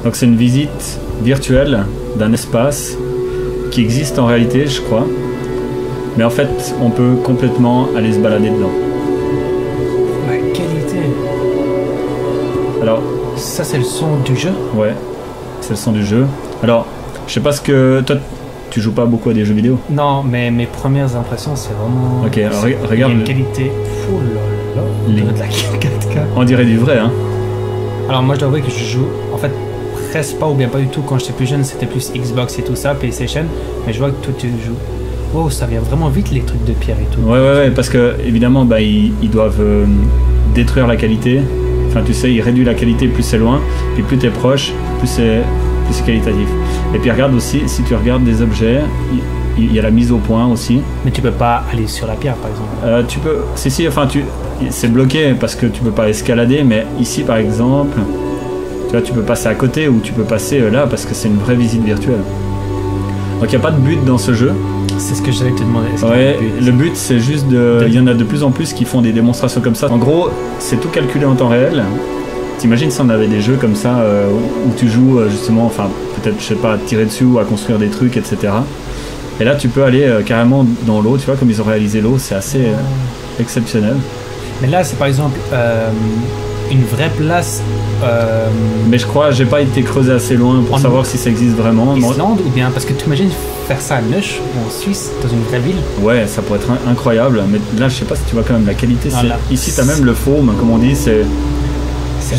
Donc c'est une visite virtuelle d'un espace qui existe en réalité, je crois. Mais en fait, on peut complètement aller se balader dedans. La qualité. Alors, ça c'est le son du jeu? Ouais, c'est le son du jeu. Alors, je sais pas ce que... Toi, tu joues pas beaucoup à des jeux vidéo? Non, mais mes premières impressions, c'est vraiment... Ok, alors regarde... Il y a une qualité... Oh là là, on dirait de la 4K. On dirait du vrai, hein. Alors moi, je dois avouer que je joue... En fait, presque pas ou bien pas du tout. Quand j'étais plus jeune, c'était plus Xbox et tout ça, PlayStation. Mais je vois que toi, tu joues... Wow, ça vient vraiment vite, les trucs de pierre et tout. Ouais, parce que, évidemment, bah, ils doivent détruire la qualité. Enfin, tu sais, ils réduisent la qualité plus c'est loin. Puis plus t'es proche, plus c'est qualitatif. Et puis regarde aussi, si tu regardes des objets, il y a la mise au point aussi. Mais tu peux pas aller sur la pierre, par exemple. Tu peux... Si, enfin, c'est bloqué parce que tu peux pas escalader. Mais ici, par exemple, tu vois, tu peux passer à côté ou tu peux passer là parce que c'est une vraie visite virtuelle. Donc il n'y a pas de but dans ce jeu. C'est ce que j'allais te demander. Ouais, le but c'est juste de... Il y en a de plus en plus qui font des démonstrations comme ça. En gros, c'est tout calculé en temps réel. T'imagines si on avait des jeux comme ça où tu joues justement, enfin peut-être, je sais pas, à tirer dessus ou à construire des trucs, etc. Et là tu peux aller carrément dans l'eau, tu vois, comme ils ont réalisé l'eau, c'est assez exceptionnel. Mais là c'est par exemple une vraie place... Mais je crois, j'ai pas été creusé assez loin pour savoir si ça existe vraiment. En Islande ou bien, parce que tu imagines faire ça à Neuch ou en Suisse, dans une vraie ville. Ouais, ça pourrait être incroyable, mais là je sais pas si tu vois quand même la qualité. Voilà. Ici t'as même le foam, comme on dit, c'est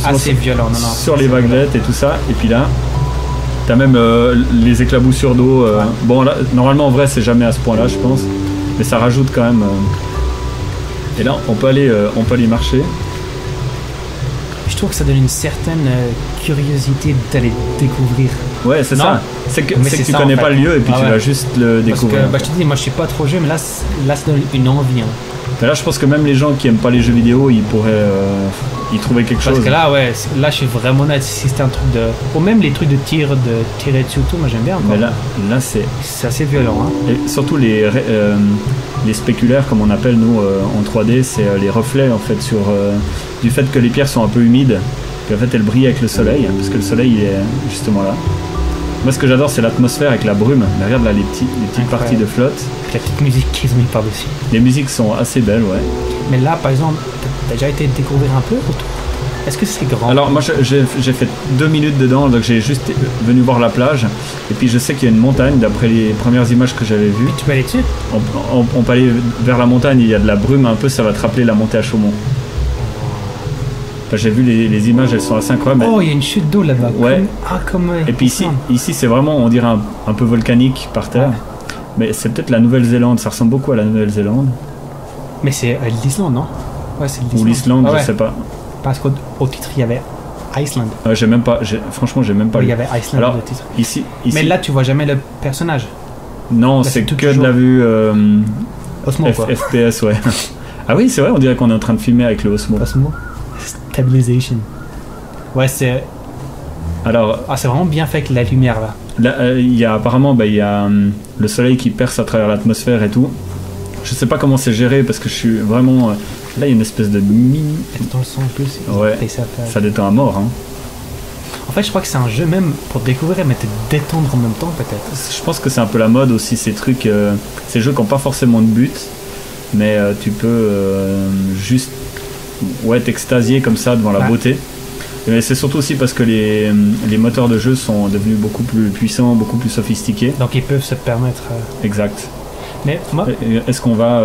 assez violent. Non, sur les vaguelettes et tout ça, et puis là t'as même les éclaboussures d'eau. Ouais. Bon là, normalement en vrai c'est jamais à ce point là je pense, mais ça rajoute quand même. Et là on peut aller marcher. Je trouve que ça donne une certaine curiosité d'aller découvrir. Ouais, c'est ça. C'est que tu ça, connais en fait. pas le lieu et puis tu vas juste le découvrir. Parce que, je te dis, moi je suis pas trop jeu, mais là ça donne une envie. Hein. Mais là je pense que même les gens qui aiment pas les jeux vidéo, ils pourraient y trouver quelque chose. Parce que là, ouais, là je suis vraiment net. Si c'était un truc de... Ou même les trucs de tirer dessus tout, moi j'aime bien encore. Mais là c'est assez violent. Hein. Et surtout les spéculaires, comme on appelle nous en 3D, c'est les reflets en fait sur du fait que les pierres sont un peu humides, puis en fait elles brillent avec le soleil, parce que le soleil il est justement là. Moi ce que j'adore c'est l'atmosphère avec la brume. Mais regarde là les petites parties de flotte. La petite musique qu'ils ont mis par-dessus. Les musiques sont assez belles, ouais. Mais là par exemple, t'as déjà été découvrir un peu autour? Est-ce que c'est grand? Alors moi j'ai fait 2 minutes dedans, donc j'ai juste venu voir la plage. Et puis je sais qu'il y a une montagne d'après les premières images que j'avais vues. Tu peux aller dessus? On peut aller vers la montagne, il y a de la brume un peu, ça va te rappeler la montée à Chaumont. Enfin, j'ai vu les images, elles sont assez incroyables. Oh, il y a une chute d'eau là-bas. Ouais. Comme et puis ici c'est vraiment, on dirait un peu volcanique par terre. Ouais. Mais c'est peut-être la Nouvelle-Zélande, ça ressemble beaucoup à la Nouvelle-Zélande. Mais c'est l'Islande, non? Ouais, c'est l'Islande. Ou l'Islande, je sais pas. Parce qu'au titre, il y avait Iceland. J'ai même pas, franchement, j'ai même pas lu. Il y avait Iceland alors, au titre. Ici, mais là, tu vois jamais le personnage. Non, c'est que de la vue Osmo, FPS, ouais. Ah oui, c'est vrai, on dirait qu'on est en train de filmer avec le Osmo. Osmo Stabilization. Ouais, c'est... Alors... Ah, c'est vraiment bien fait avec la lumière, là. Là, il y a apparemment, il y a le soleil qui perce à travers l'atmosphère et tout. Je sais pas comment c'est géré, parce que je suis vraiment... là, il y a une espèce de mini... Dans le son en plus. Ouais, ça détend à mort, hein. En fait, je crois que c'est un jeu même pour découvrir, mais te détendre en même temps, peut-être. Je pense que c'est un peu la mode aussi, ces trucs... ces jeux qui n'ont pas forcément de but, mais tu peux juste... Ouais, t'extasier comme ça devant la beauté. Mais c'est surtout aussi parce que les moteurs de jeu sont devenus beaucoup plus puissants, beaucoup plus sophistiqués. Donc ils peuvent se permettre... Exact. Mais moi... Est-ce qu'on va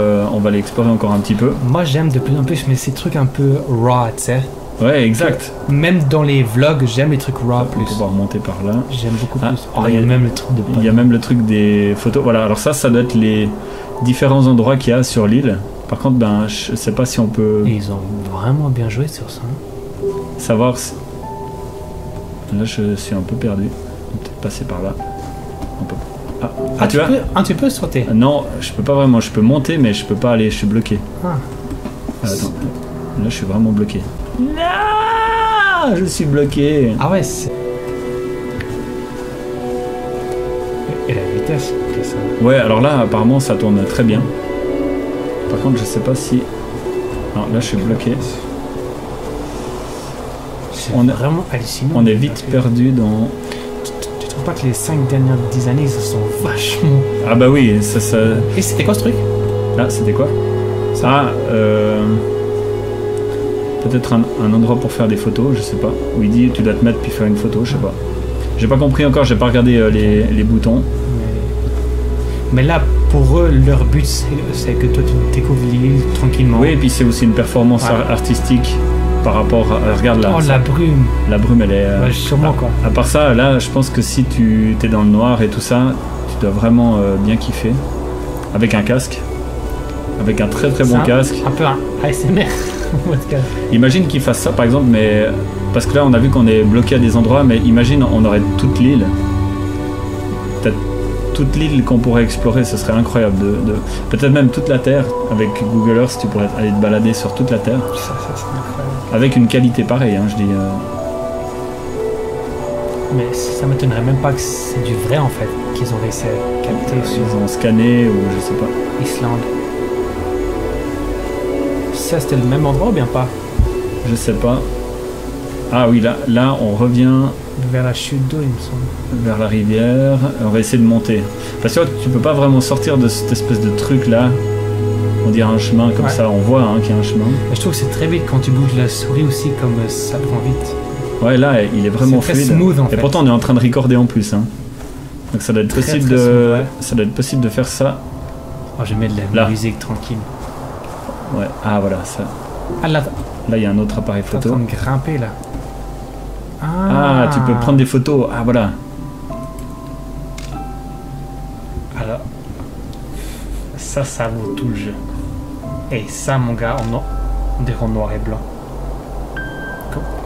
aller explorer encore un petit peu? Moi j'aime de plus en plus, mais ces trucs un peu raw, tu sais. Ouais, exact. Même dans les vlogs, j'aime les trucs raw plus. On va remonter par là. J'aime beaucoup plus. Il y a même le truc de... Il y a même le truc des photos. Voilà, alors ça doit être les différents endroits qu'il y a sur l'île. Par contre, je sais pas si on peut... Et ils ont vraiment bien joué sur ça. Savoir si... Là, je suis un peu perdu. On peut peut-être passer par là. On peut... tu peux sauter? Non, je peux pas vraiment. Je peux monter, mais je peux pas aller. Je suis bloqué. Attends. Là, je suis vraiment bloqué. Non, je suis bloqué. Ah ouais, c'est... Et la vitesse que ça... Ouais, alors là, apparemment, ça tourne très bien. Par contre, je sais pas si... Non, là, je suis bloqué. C'est On est- vraiment hallucinant. On est vite perdu dans... Tu trouves pas que les 5 dernières 10 années, ça sont vachement... Ah bah oui, ça... Et c'était quoi ce truc? Là, c'était quoi? Ah, peut-être un endroit pour faire des photos, je sais pas. Où il dit tu dois te mettre puis faire une photo, je sais pas. J'ai pas compris encore, j'ai pas regardé les boutons. Mais là, pour eux, leur but, c'est que toi, tu découvres l'île tranquillement. Oui, et puis c'est aussi une performance artistique par rapport à... regarde là. Oh, la brume. La brume, elle est... Ouais, sûrement, quoi. À part ça, là, je pense que si tu t'es dans le noir et tout ça, tu dois vraiment bien kiffer. Avec un casque. Avec un très très bon casque. Un peu un ASMR. Imagine qu'ils fassent ça par exemple, mais parce que là on a vu qu'on est bloqué à des endroits, mais imagine on aurait toute l'île. Peut-être toute l'île qu'on pourrait explorer, ce serait incroyable. Peut-être même toute la Terre. Avec Google Earth, tu pourrais aller te balader sur toute la Terre. Ça serait incroyable. Avec une qualité pareille, hein, je dis. Mais ça m'étonnerait même pas que c'est du vrai en fait, qu'ils ont réussi à capter sur Ils ont scanné ou je sais pas. Islande. Ça c'était le même endroit ou bien pas? Je sais pas. Ah oui, là on revient vers la chute d'eau, il me semble. Vers la rivière. On va essayer de monter. Parce que tu peux pas vraiment sortir de cette espèce de truc là. On dirait un chemin comme ça. On voit qu'il y a un chemin. Mais je trouve que c'est très vite quand tu bouges la souris aussi, comme ça prend vite. Ouais, là il est vraiment fluide. Smooth en fait. Et pourtant on est en train de recorder en plus. Hein. Donc ça doit être possible de. Ça doit être possible de faire ça. Oh, je mets de la musique tranquille. Ouais. Ah voilà ça. Ah, là il y a un autre appareil photo. T'es en train de grimper là. Ah, tu peux prendre des photos. Ah voilà. Alors, ça vaut tout le jeu. Et ça, mon gars, on dirait en noir et blanc.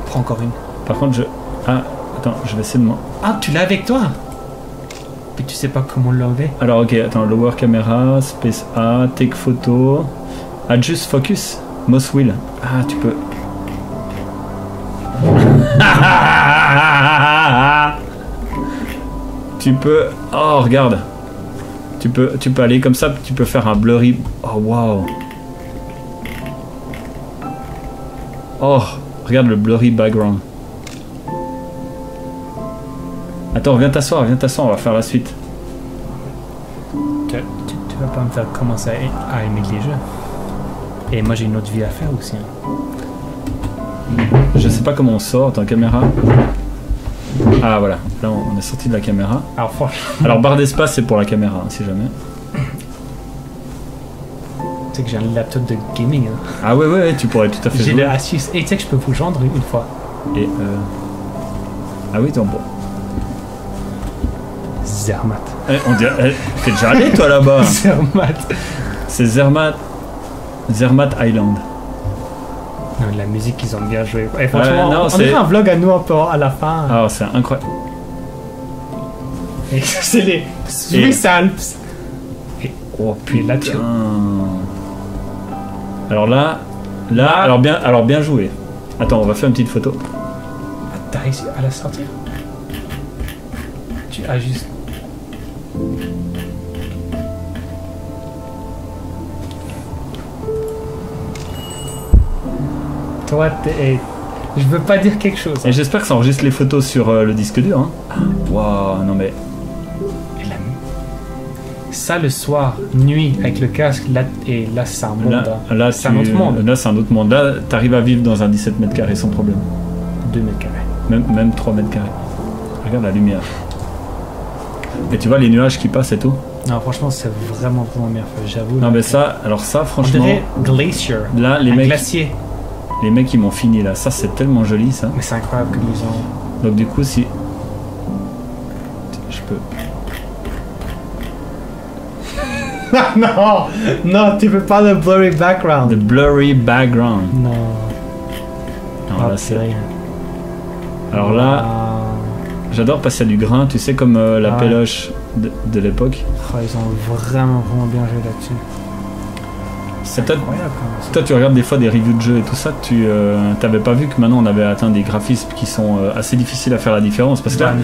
Prends encore une. Par contre, Ah, attends, je vais essayer de moi. Ah, tu l'as avec toi? Puis tu sais pas comment l'enlever. Alors, ok, attends, lower camera, space A, take photo, adjust focus, mouse wheel. Ah, tu peux. Tu peux. Oh, regarde. Tu peux aller comme ça, tu peux faire un blurry. Oh, waouh. Oh, regarde le blurry background. Attends, viens t'asseoir, on va faire la suite. Tu vas pas me faire commencer à aimer les jeux. Et moi j'ai une autre vie à faire aussi. Je sais pas comment on sort dans la caméra. Ah voilà, là on est sorti de la caméra. Alors barre d'espace c'est pour la caméra, hein, si jamais. Tu sais que j'ai un laptop de gaming. Hein. Ah ouais, tu pourrais tout à fait j'ai jouer. le Asus. Et tu sais que je peux vous joindre une fois. Et ah oui, bon. Zermatt. On dirait... T'es déjà allé toi là-bas? Zermatt. C'est Zermatt Island. Non, la musique ils ont bien joué. Et franchement, non, on dirait un vlog à nous un peu à la fin. Ah, c'est incroyable. Et c'est les Swiss Alps. Oh putain. Là, tu... Alors là, alors bien joué. Attends, on va faire une petite photo. T'as réussi à la sortir? Tu as juste... Toi, je veux pas dire quelque chose. Et j'espère que ça enregistre les photos sur le disque dur. Hein. Waouh, non mais... Ça le soir, nuit, avec le casque, là, et là c'est un monde. Là c'est un autre monde. Là c'est un autre monde. Là t'arrives à vivre dans un 17 mètres carrés sans problème. 2 mètres carrés. Même 3 mètres carrés. Regarde la lumière. Et tu vois les nuages qui passent et tout. Non, franchement, c'est vraiment bien fait, j'avoue. Non, mais ça, alors ça, franchement. On dirait Glacier. Là, les mecs. Glacier. Les mecs, ils m'ont fini là. Ça, c'est tellement joli ça. Mais c'est incroyable comme ils ont. Donc, du coup, si. Je peux. Non, tu peux pas le blurry background. The blurry background. Non. Non, là, c'est rien. Alors là. J'adore passer à du grain, tu sais, comme la péloche de l'époque. Oh, ils ont vraiment bien joué là-dessus. C'est incroyable. Toi, tu regardes des fois des reviews de jeux et tout ça, tu t'avais pas vu que maintenant on avait atteint des graphismes qui sont assez difficiles à faire la différence. Parce que là,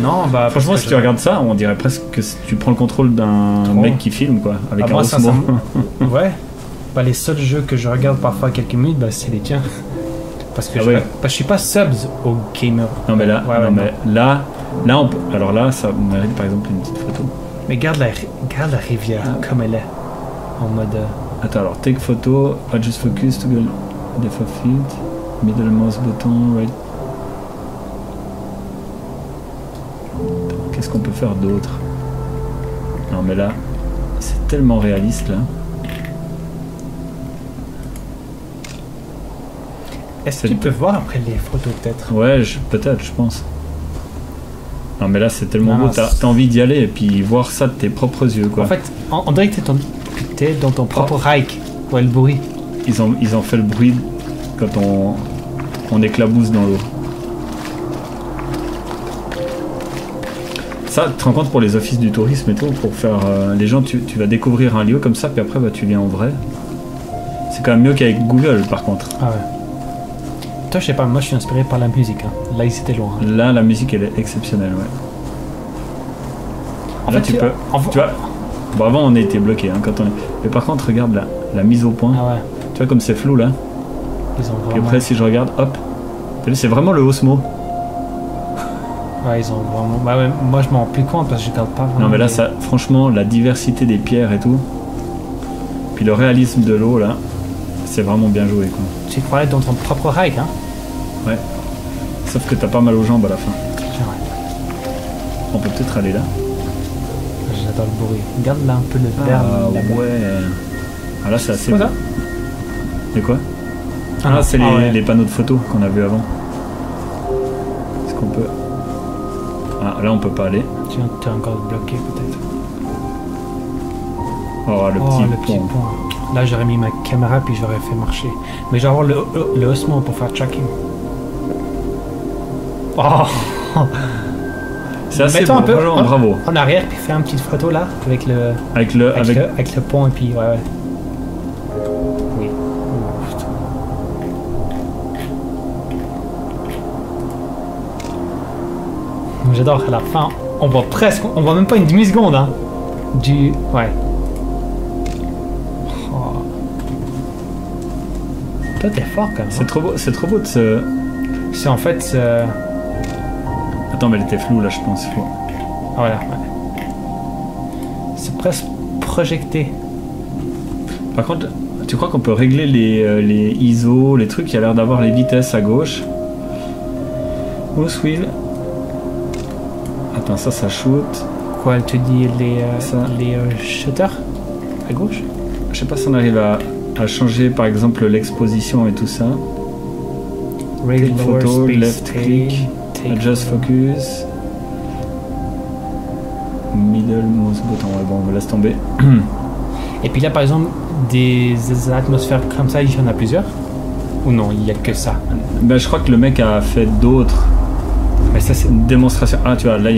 franchement, si tu regardes ça, on dirait presque que tu prends le contrôle d'un mec qui filme, quoi, avec un Osmo. Ouais. Les seuls jeux que je regarde parfois quelques minutes, c'est les tiens. Parce que, Ah ouais. parce que je suis pas subs au gamer. Non mais là, Ouais, non, ouais, mais là on peut, alors là ça mérite par exemple une petite photo. Mais regarde la rivière comme elle est. En mode. Attends, alors take photo, adjust focus, toggle depth of field, middle mouse button, right. Qu'est-ce qu'on peut faire d'autre? Non mais là, c'est tellement réaliste là. Est-ce que tu peux voir après les photos peut-être? Ouais, peut-être, je pense. Non mais là c'est tellement Non, beau, t'as envie d'y aller et puis voir ça de tes propres yeux quoi. En fait, on dirait que t'es dans ton propre hike. Ouais, le bruit. Ils ont fait le bruit quand on éclabousse dans l'eau. Ça, tu te rends compte pour les offices du tourisme et tout, pour faire les gens, tu vas découvrir un lieu comme ça, puis après bah, tu viens en vrai. C'est quand même mieux qu'avec Google par contre. Ah ouais. Toi, je sais pas, moi je suis inspiré par la musique. Hein. Là, ils étaient loin. Hein. Là, la musique elle est exceptionnelle, ouais. En Là, fait, tu peux. Tu vois, bon, avant on était bloqué, hein, quand on est. Mais par contre, regarde la mise au point. Ah ouais. Tu vois comme c'est flou là. Ils ont Puis vraiment. après, si je regarde, hop. C'est vraiment le Osmo. Ouais, ils ont vraiment. Bah ouais, moi je m'en rends plus compte parce que je regarde pas vraiment. Non mais là, ça, franchement, la diversité des pierres et tout, puis le réalisme de l'eau là, c'est vraiment bien joué quoi. Tu crois être dans ton propre hike, hein? Ouais. Sauf que t'as pas mal aux jambes à la fin. Ouais. On peut peut-être aller là. J'adore le bruit. Regarde là un peu le vert. Ah là-bas. ouais. Ah là c'est assez. C'est quoi ça? De quoi? Ah, Ah, c'est ouais. les panneaux de photos qu'on a vus avant. Est-ce qu'on peut... Ah là on peut pas aller. Tu es encore bloqué peut-être. Oh le petit pont. Là j'aurais mis ma caméra puis j'aurais fait marcher. Mais je vais avoir le Osmo pour faire tracking. Oh! C'est assez Mettons beau, un peu franchement, bravo. en arrière puis faire une petite photo là avec le Avec le pont et puis ouais. Oui. J'adore à la fin. On voit même pas une demi-seconde hein. Ouais. Oh. Toi t'es fort quand même. C'est trop beau de se... C'est en fait. Attends mais elle était floue là je pense. Ah voilà. Ouais. C'est presque projeté. Par contre, tu crois qu'on peut régler les ISO, les trucs? Il y a l'air d'avoir les vitesses à gauche. Mouse wheel. Attends, ça shoot. Quoi, elle te dit les Ça. shutters à gauche? Je sais pas si on arrive à changer par exemple l'exposition et tout ça. Raise Click lower photo, space left click, adjust focus. Middle mouse button, ouais bon on laisse tomber. Et puis là par exemple, des atmosphères comme ça, il y en a plusieurs? Ou non, il n'y a que ça? Ben, je crois que le mec a fait d'autres Mais ça c'est... démonstrations. Ah tu vois, là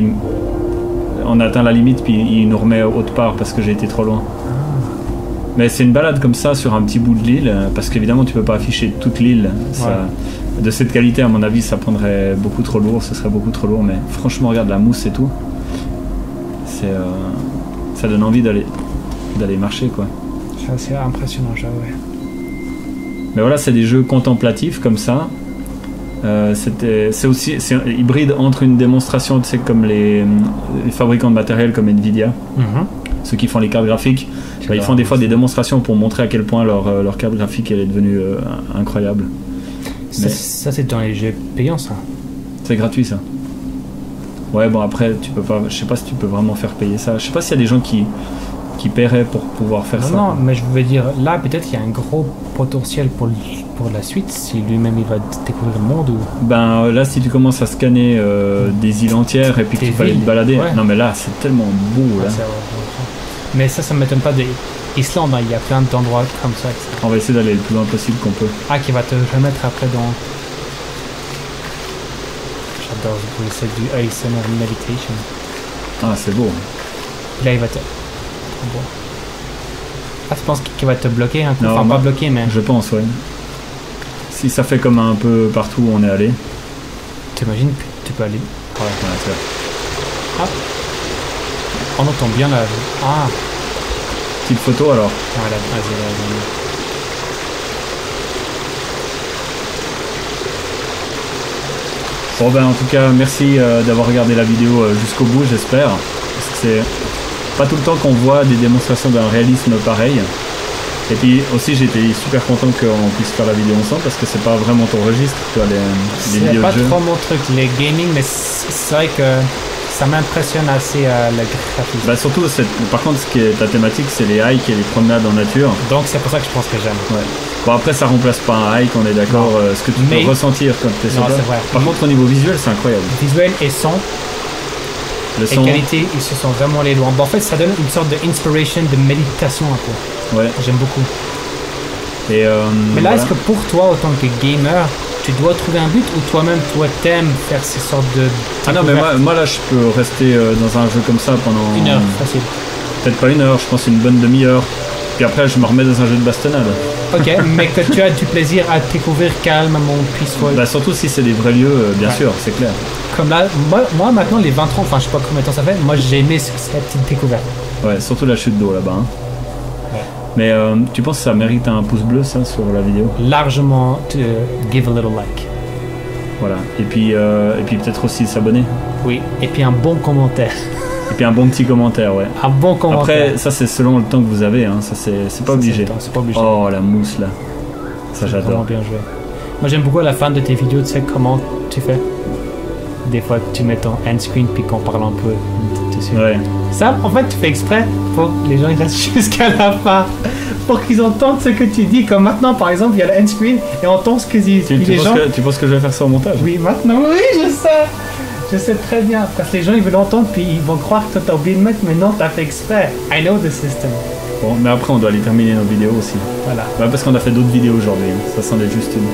on a atteint la limite puis il nous remet autre part parce que j'ai été trop loin. Mais c'est une balade comme ça sur un petit bout de l'île, parce qu'évidemment tu peux pas afficher toute l'île. De cette qualité à mon avis ça prendrait beaucoup trop lourd, ce serait beaucoup trop lourd, mais franchement regarde la mousse et tout. Ça donne envie d'aller marcher quoi. C'est impressionnant, j'avoue. Mais voilà, c'est des jeux contemplatifs comme ça. C'est aussi un hybride entre une démonstration, tu sais, comme les fabricants de matériel comme Nvidia, ceux qui font les cartes graphiques, bah, ils font des fois des démonstrations pour montrer à quel point leur carte graphique elle est devenue incroyable. Ça c'est dans les jeux payants ça. C'est gratuit ça. Ouais bon après tu peux pas, je sais pas si tu peux vraiment faire payer ça. Je sais pas s'il y a des gens qui paieraient pour pouvoir faire ça. Non, mais je veux dire, là peut-être il y a un gros potentiel pour la suite, si lui-même il va découvrir le monde ou... Ben là si tu commences à scanner des îles entières et puis que Des tu peux aller te villes, balader, ouais. non mais là c'est tellement beau là. Mais ça m'étonne pas de Islande, hein, il y a plein d'endroits comme ça. Etc. On va essayer d'aller le plus loin possible qu'on peut. Ah, qui va te remettre après dans... J'adore ce bruit, c'est du ASMR meditation. Ah c'est beau. Puis là il va te... Bon. Ah, tu penses qu'il va te bloquer un coup? Non, Enfin, moi, pas bloquer, mais... Je pense, ouais. Si ça fait comme un peu partout où on est allé. T'imagines que tu peux aller... Ouais, c'est vrai. Ah. On entend bien la... Ah. Petite photo alors. Voilà, vas-y. Bon ben en tout cas merci d'avoir regardé la vidéo jusqu'au bout, j'espère. Parce que c'est pas tout le temps qu'on voit des démonstrations d'un réalisme pareil. Et puis aussi j'étais super content qu'on puisse faire la vidéo ensemble parce que c'est pas vraiment ton registre, tu vois, les vidéos de jeux. C'est pas trop mon truc, les gaming, mais c'est vrai que ça m'impressionne assez le graphisme. Bah surtout, par contre, ce qui est ta thématique, c'est les hikes et les promenades en nature. Donc c'est pour ça que je pense que j'aime. Ouais. Bon après, ça remplace pas un hike, on est d'accord. Ce que tu peux ressentir quand tu es sur place. Par contre, au niveau visuel, c'est incroyable. Visuel et son. Le son. Et qualité, ils se sont vraiment allés loin. Bon, en fait, ça donne une sorte d'inspiration, de méditation un peu. Ouais. J'aime beaucoup. Et mais là, est-ce que pour toi, autant que gamer, tu dois trouver un but ou toi-même, toi, t'aimes faire ces sortes de... Ah non, mais moi là, je peux rester dans un jeu comme ça pendant... 1 heure, facile. Peut-être pas 1 heure, je pense une bonne demi-heure. Puis après, je me remets dans un jeu de bastonnade. Ok, mais que tu as du plaisir à découvrir calme, mon peaceful. Bah surtout si c'est des vrais lieux, bien sûr, c'est clair. Comme là, moi maintenant, les 20 ans, enfin je sais pas combien de temps ça fait, moi j'ai aimé cette petite découverte. Ouais, surtout la chute d'eau là-bas. Hein. Ouais. Mais tu penses que ça mérite un pouce bleu, ça, sur la vidéo? Largement, give a little like. Voilà, et puis peut-être aussi s'abonner. Oui, et puis un bon commentaire. Et puis un bon petit commentaire, ouais. Un bon commentaire. Après, ça c'est selon le temps que vous avez, hein. Ça c'est pas obligé. C'est pas obligé. Oh, la mousse là. Ça j'adore. Vraiment bien joué. Moi j'aime beaucoup à la fin de tes vidéos, tu sais comment tu fais. Des fois tu mets ton hand screen puis qu'on parle un peu dessus. Ouais. Ça, en fait, tu fais exprès pour que les gens ils restent jusqu'à la fin. Pour qu'ils entendent ce que tu dis. Comme maintenant, par exemple, il y a le hand screen et on entend ce que disent. Tu penses que je vais faire ça au montage? Oui, maintenant, oui, je sais. Je sais très bien, parce que les gens ils veulent l'entendre puis ils vont croire que toi t'as oublié de mettre, mais non, t'as fait exprès. I know the system. Bon, mais après on doit aller terminer nos vidéos aussi. Voilà. Bah, parce qu'on a fait d'autres vidéos aujourd'hui, hein. Ça c'en est juste une.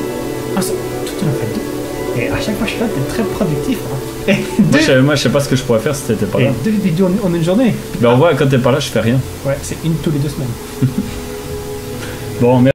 Ah, tout on a fait deux. Et à chaque fois je suis là, t'es très productif. Hein. Moi je sais pas ce que je pourrais faire si t'étais pas là. 2 vidéos en une journée. Bah on voit, quand t'es pas là, je fais rien. Ouais, c'est une tous les 2 semaines. Bon, merci.